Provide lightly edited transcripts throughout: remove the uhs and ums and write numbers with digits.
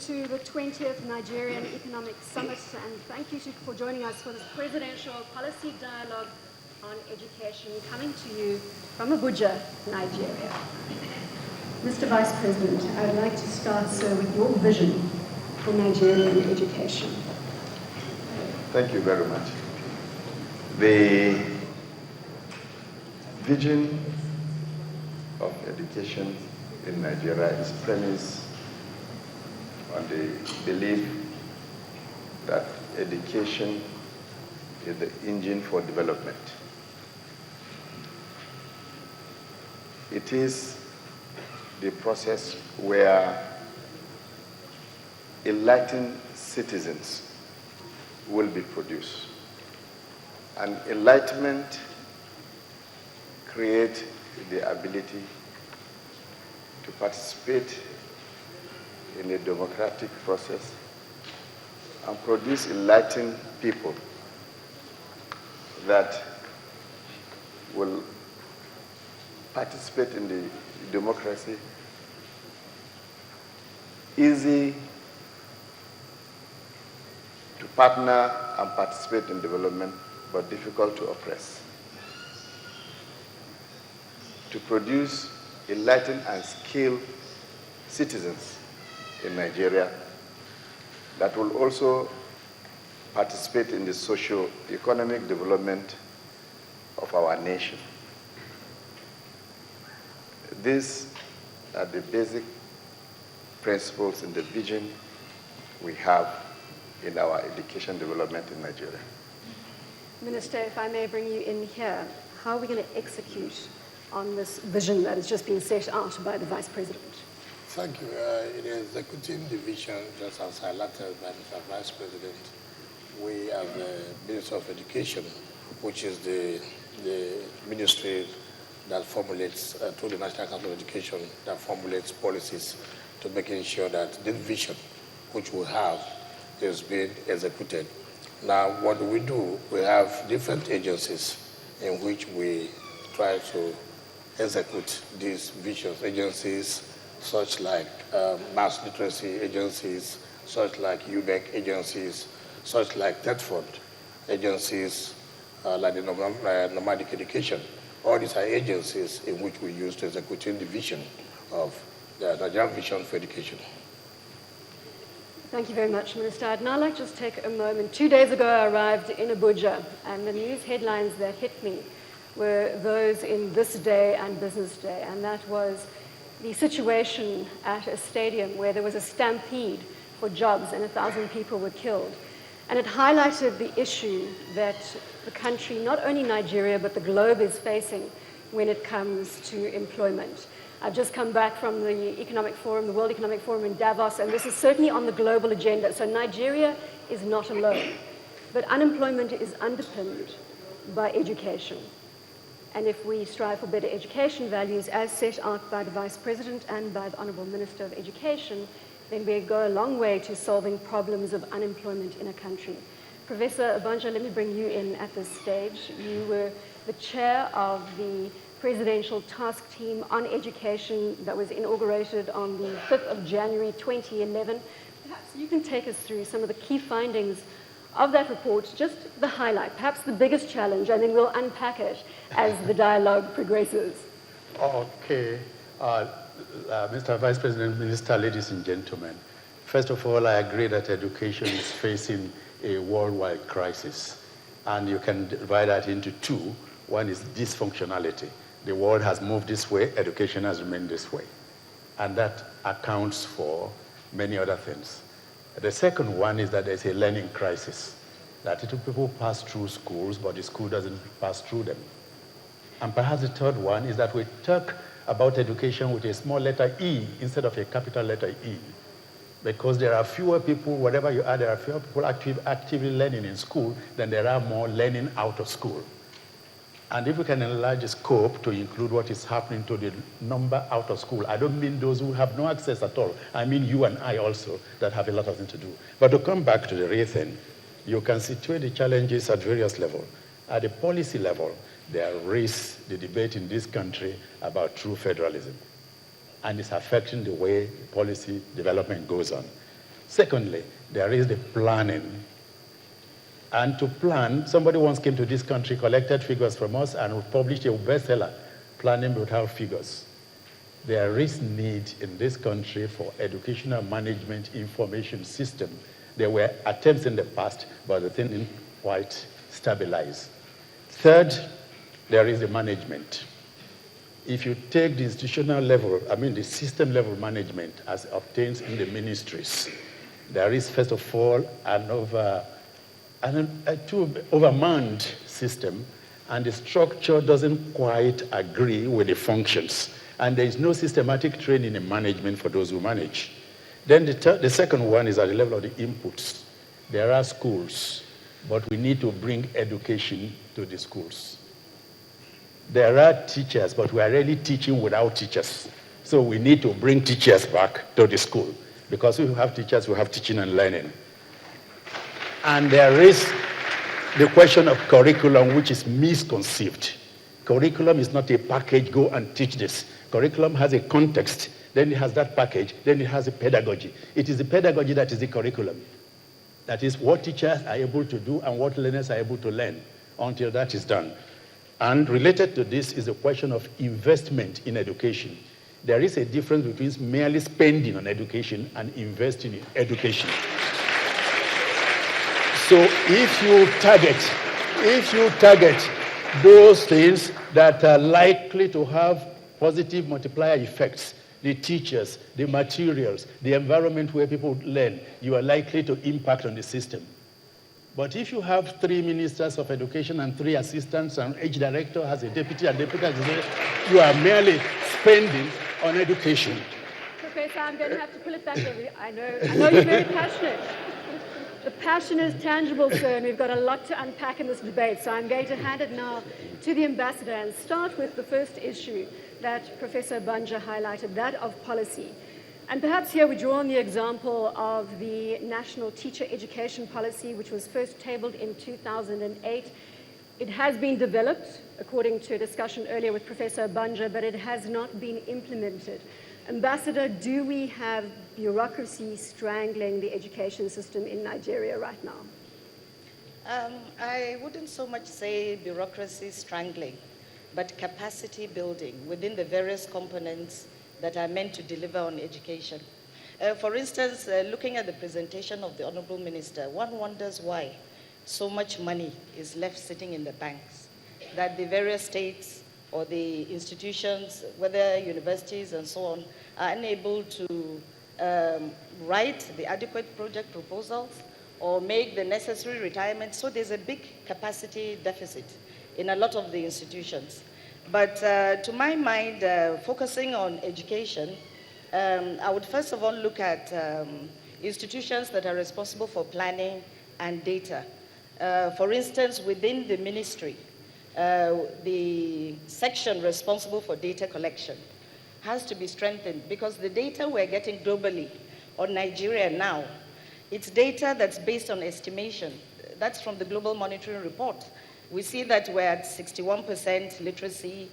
to the 20th Nigerian Economic Summit, and thank you for joining us for this presidential policy dialogue on education coming to you from Abuja, Nigeria. Mr. Vice President, I would like to start, sir, with your vision for Nigerian education. Thank you very much. The vision of education in Nigeria is premised on the belief that education is the engine for development. It is the process where enlightened citizens will be produced. And enlightenment creates the ability to participate in a democratic process and produce enlightened people that will participate in the democracy, easy to partner and participate in development, but difficult to oppress. To produce enlightened and skilled citizens in Nigeria that will also participate in the socio-economic development of our nation. These are the basic principles in the vision we have in our education development in Nigeria. Minister, if I may bring you in here, how are we going to execute on this vision that has just been set out by the Vice President? Thank you. In executing the vision, just as highlighted by Mr. Vice President, we have the Minister of Education, which is the ministry that formulates, through the National Council of Education, that formulates policies to making sure that this vision, which we have, is being executed. Now, what do? We have different agencies in which we try to execute these visions. Agencies such like mass literacy agencies, such like UBEC agencies, such like TETFund agencies, like the nomadic education. All these are agencies in which we use to execute the vision of the Nigerian vision for education. Thank you very much, Minister. I'd now like to just take a moment. 2 days ago, I arrived in Abuja, and the news headlines that hit me were those in This Day and Business Day, and that was the situation at a stadium where there was a stampede for jobs and 1,000 people were killed. And it highlighted the issue that the country, not only Nigeria, but the globe is facing when it comes to employment. I've just come back from the Economic Forum, the World Economic Forum in Davos, and this is certainly on the global agenda. So Nigeria is not alone, but unemployment is underpinned by education. And if we strive for better education values, as set out by the Vice President and by the Honourable Minister of Education, then we go a long way to solving problems of unemployment in a country. Professor Abanja, let me bring you in at this stage. You were the chair of the Presidential Task Team on Education that was inaugurated on the 5th of January 2011. Perhaps you can take us through some of the key findings of that report, just the highlight, perhaps the biggest challenge, and then we'll unpack it as the dialogue progresses. Okay. Mr. Vice President, Minister, ladies and gentlemen, first of all, I agree that education is facing a worldwide crisis, and you can divide that into two. One is dysfunctionality. The world has moved this way, education has remained this way, and that accounts for many other things. The second one is that there's a learning crisis, that people pass through schools, but the school doesn't pass through them. And perhaps the third one is that we talk about education with a small letter E instead of a capital letter E, because there are fewer people, whatever you are, there are fewer people actively learning in school than there are more learning out of school. And if we can enlarge the scope to include what is happening to the number out of school, I don't mean those who have no access at all. I mean you and I also, that have a lot of things to do. But to come back to the real thing, you can situate the challenges at various levels. At the policy level, there is the debate in this country about true federalism. And it's affecting the way policy development goes on. Secondly, there is the planning. And to plan, somebody once came to this country, collected figures from us, and published a bestseller, Planning Without Figures. There is need in this country for educational management information system. There were attempts in the past, but the thing didn't quite stabilize. Third, there is the management. If you take the institutional level, the system level management as obtained in the ministries, there is, first of all, an overmanned system, and the structure doesn't quite agree with the functions. And there is no systematic training in management for those who manage. Then the second one is at the level of the inputs. There are schools, but we need to bring education to the schools. There are teachers, but we are really teaching without teachers. So we need to bring teachers back to the school, because if we have teachers, we have teaching and learning. And there is the question of curriculum, which is misconceived. Curriculum is not a package, go and teach this. Curriculum has a context, then it has that package, then it has a pedagogy. It is the pedagogy that is the curriculum. That is what teachers are able to do and what learners are able to learn until that is done. And related to this is the question of investment in education. There is a difference between merely spending on education and investing in education. So if you target those things that are likely to have positive multiplier effects, the teachers, the materials, the environment where people learn, you are likely to impact on the system. But if you have 3 ministers of education and 3 assistants, and each director has a deputy and deputy assistant, you are merely spending on education. Professor, I'm going to have to pull it back there. I know you're very passionate. The passion is tangible, sir, and we've got a lot to unpack in this debate. So I'm going to hand it now to the ambassador and start with the first issue that Professor Banja highlighted, that of policy. And perhaps here we draw on the example of the National Teacher Education Policy, which was first tabled in 2008. It has been developed, according to a discussion earlier with Professor Banja, but it has not been implemented. Ambassador, do we have bureaucracy strangling the education system in Nigeria right now? I wouldn't so much say bureaucracy strangling, but capacity building within the various components that are meant to deliver on education. For instance, looking at the presentation of the Honorable Minister, one wonders why so much money is left sitting in the banks, that the various states or the institutions, whether universities and so on, are unable to write the adequate project proposals or make the necessary retirements. So there's a big capacity deficit in a lot of the institutions. But to my mind, focusing on education, I would first of all look at institutions that are responsible for planning and data. For instance, within the ministry, the section responsible for data collection has to be strengthened, because the data we're getting globally on Nigeria now, it's data that's based on estimation. That's from the Global Monitoring Report. We see that we're at 61% literacy.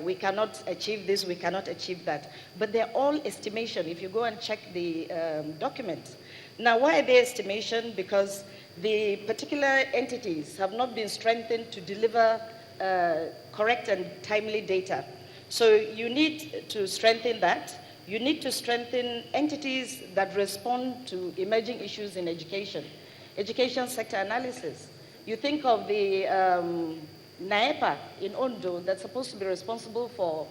We cannot achieve this, we cannot achieve that. But they're all estimation if you go and check the document. Now, why are they estimation? Because the particular entities have not been strengthened to deliver correct and timely data. So you need to strengthen that. You need to strengthen entities that respond to emerging issues in education. Education sector analysis. You think of the NAEPA in Ondo that's supposed to be responsible for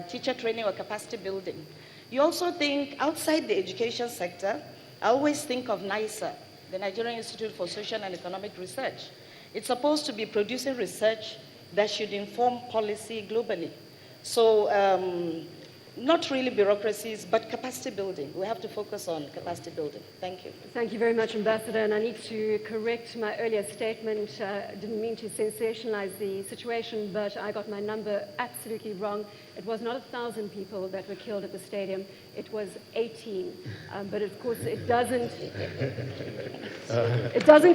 teacher training or capacity building. You also think outside the education sector, I always think of NISA, the Nigerian Institute for Social and Economic Research. It's supposed to be producing research that should inform policy globally. So not really bureaucracies, but capacity building. We have to focus on capacity building. Thank you. Thank you very much, Ambassador. And I need to correct my earlier statement. I didn't mean to sensationalize the situation, but I got my number absolutely wrong. It was not 1,000 people that were killed at the stadium. It was 18. But of course, it doesn't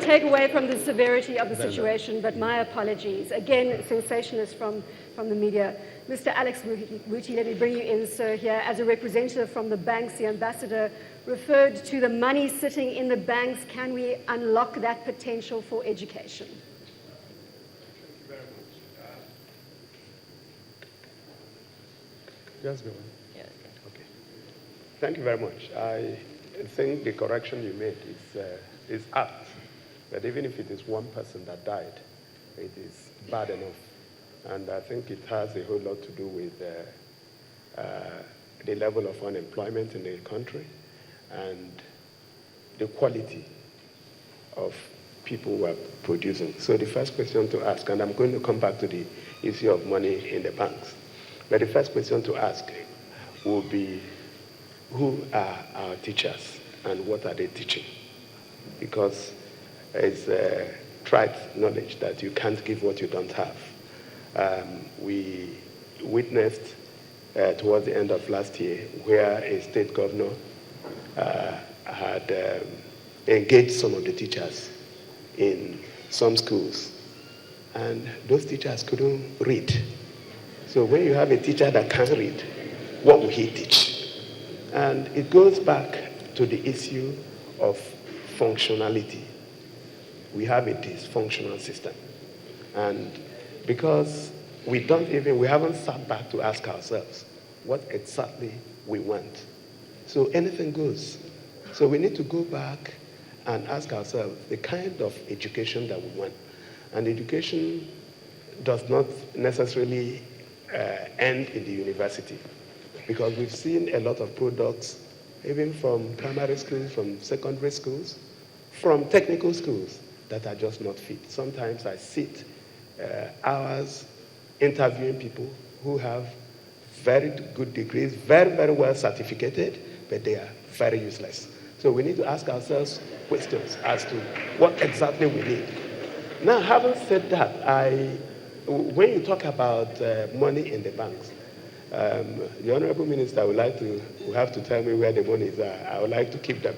take away from the severity of the situation, but my apologies. Again, sensationalists from the media. Mr. Alex Wuti, let me bring you in, so here, as a representative from the banks, the ambassador referred to the money sitting in the banks. Can we unlock that potential for education? Thank you very much. Just go on. Yeah. Okay. Thank you very much. I think the correction you made is apt. But even if it is one person that died, it is bad enough. And I think it has a whole lot to do with the level of unemployment in the country and the quality of people who are producing. So the first question to ask, and I'm going to come back to the issue of money in the banks, but the first question to ask will be, who are our teachers and what are they teaching? Because it's trite knowledge that you can't give what you don't have. We witnessed towards the end of last year where a state governor had engaged some of the teachers in some schools, and those teachers couldn't read. So when you have a teacher that can't read, what will he teach? And it goes back to the issue of functionality. We have a dysfunctional system. And because we haven't sat back to ask ourselves what exactly we want. So anything goes. So we need to go back and ask ourselves the kind of education that we want. And education does not necessarily end in the university, because we've seen a lot of products, even from primary schools, from secondary schools, from technical schools, that are just not fit. Sometimes I sit hours interviewing people who have very good degrees, very, very well certificated, but they are very useless. So we need to ask ourselves questions as to what exactly we need. Now, having said that, when you talk about money in the banks, the Honorable Minister will have to tell me where the monies are. I would like to keep them.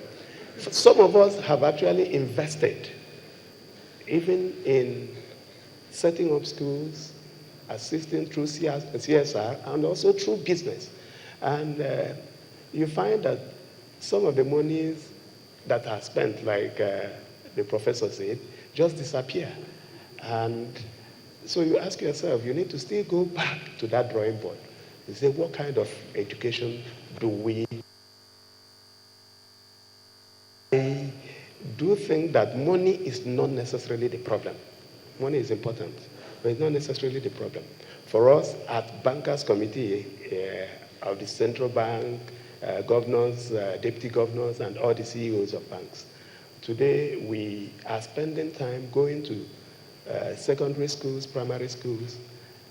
Some of us have actually invested, even in setting up schools, assisting through CSR, and also through business. And you find that some of the monies that are spent, like the professor said, just disappear. And so you ask yourself, you need to still go back to that drawing board. You say, what kind of education do we? I do think that money is not necessarily the problem. Money is important, but it's not necessarily the problem. For us at Bankers Committee of the Central Bank, governors, deputy governors, and all the CEOs of banks, today we are spending time going to secondary schools, primary schools,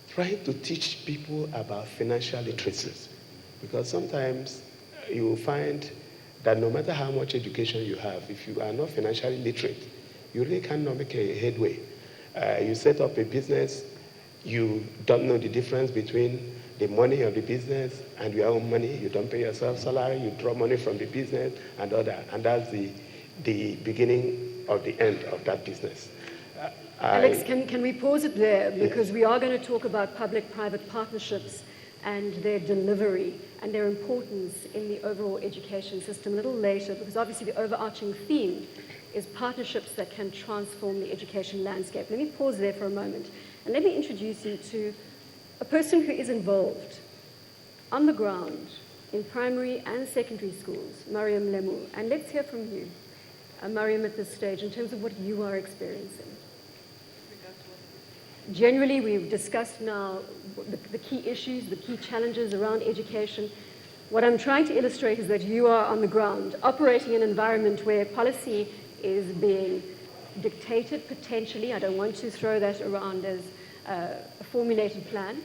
trying to teach people about financial literacy. Because sometimes you will find that no matter how much education you have, if you are not financially literate, you really cannot make a headway. You set up a business, you don't know the difference between the money of the business and your own money. You don't pay yourself salary, you draw money from the business and all that. And that's the beginning of the end of that business. Alex, can we pause it there? Because we are going to talk about public-private partnerships and their delivery and their importance in the overall education system a little later, because obviously the overarching theme is partnerships that can transform the education landscape. Let me pause there for a moment, and let me introduce you to a person who is involved on the ground in primary and secondary schools, Mariam Lemu. And let's hear from you, Mariam, at this stage, in terms of what you are experiencing. Generally, we've discussed now the key issues, the key challenges around education. What I'm trying to illustrate is that you are on the ground, operating in an environment where policy is being dictated potentially. I don't want to throw that around as a formulated plan,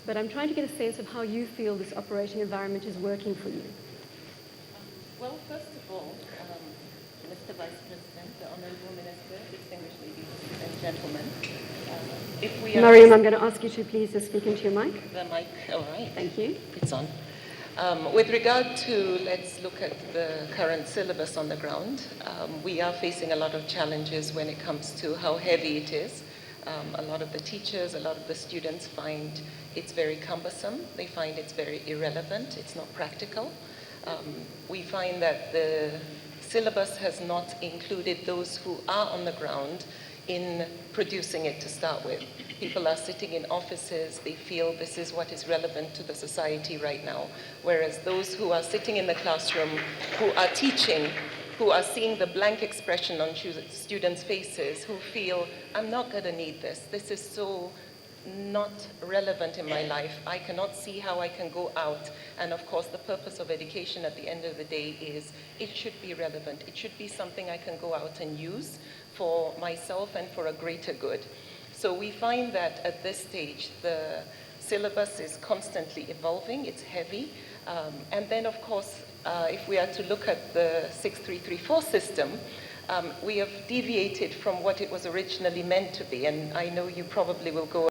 but I'm trying to get a sense of how you feel this operating environment is working for you. Well, first of all, Mr. Vice President, the Honorable Minister, distinguished ladies and gentlemen, if we are... Mariam, I'm going to ask you to please just speak into your mic. The mic, all right. Thank you. It's on. With regard to, let's look at the current syllabus on the ground, we are facing a lot of challenges when it comes to how heavy it is A lot of the teachers, a lot of the students find it's very cumbersome. They find it's very irrelevant. It's not practical. We find that the syllabus has not included those who are on the ground in producing it to start with. People are sitting in offices, they feel this is what is relevant to the society right now, whereas those who are sitting in the classroom, who are teaching, who are seeing the blank expression on students' faces, who feel, I'm not going to need this, this is so not relevant in my life. I cannot see how I can go out. And of course, the purpose of education at the end of the day is it should be relevant. It should be something I can go out and use for myself and for a greater good. So we find that at this stage, the syllabus is constantly evolving. It's heavy. And then, of course, if we are to look at the 6334 system, we have deviated from what it was originally meant to be. And I know you probably will go